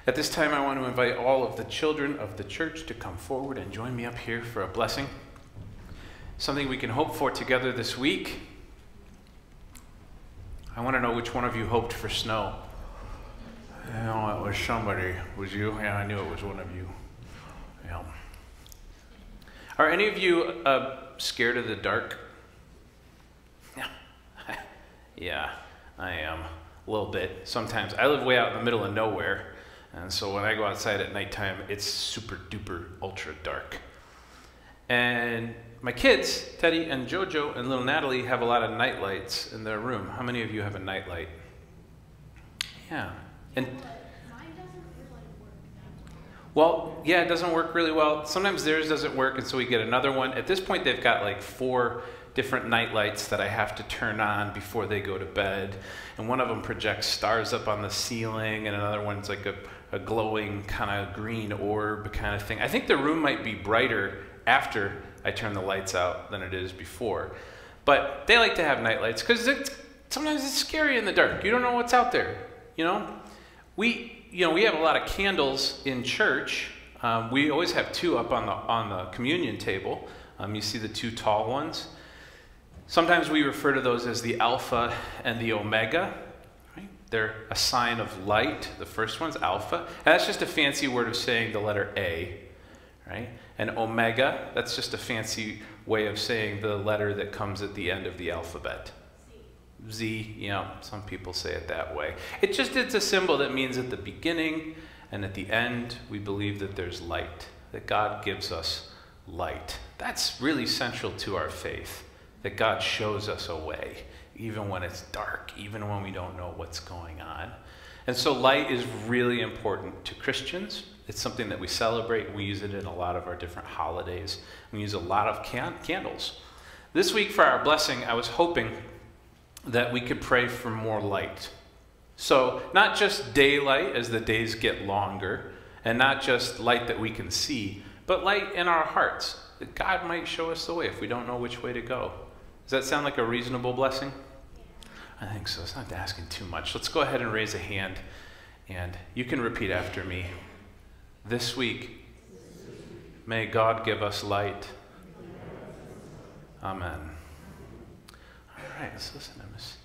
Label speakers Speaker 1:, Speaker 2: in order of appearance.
Speaker 1: At this time, I want to invite all of the children of the church to come forward and join me up here for a blessing. Something we can hope for together this week. I want to know which one of you hoped for snow. No, it was somebody. Was you? Yeah, I knew it was one of you. Yeah. Are any of you scared of the dark? Yeah. Yeah, I am. A little bit. Sometimes. I live way out in the middle of nowhere. And so when I go outside at nighttime, it's super duper ultra dark. And my kids, Teddy and Jojo and little Natalie, have a lot of night lights in their room. How many of you have a night light? Yeah. And
Speaker 2: Mine doesn't really work.
Speaker 1: well, yeah, it doesn't work really well. Sometimes theirs doesn't work, and so we get another one. At this point, they've got like 4 different night lights that I have to turn on before they go to bed. And one of them projects stars up on the ceiling, and another one's like a glowing kind of green orb kind of thing. I think the room might be brighter after I turn the lights out than it is before. But they like to have night lights because sometimes it's scary in the dark. You don't know what's out there, you know? We have a lot of candles in church. We always have 2 up on the communion table. You see the 2 tall ones. Sometimes we refer to those as the Alpha and the Omega. Right? They're a sign of light. The first one's Alpha. And that's just a fancy word of saying the letter A. Right? And Omega, that's just a fancy way of saying the letter that comes at the end of the alphabet. Z, some people say it that way. It's a symbol that means at the beginning and at the end, we believe that there's light, that God gives us light. That's really central to our faith, that God shows us a way, even when it's dark, even when we don't know what's going on. And so light is really important to Christians. It's something that we celebrate. We use it in a lot of our different holidays. We use a lot of candles. This week for our blessing, I was hoping that we could pray for more light. So not just daylight as the days get longer, and not just light that we can see, but light in our hearts, that God might show us the way if we don't know which way to go. Does that sound like a reasonable blessing? I think so. It's not asking too much. Let's go ahead and raise a hand, and you can repeat after me. This week, may God give us light. Amen. All right, let's listen to Miss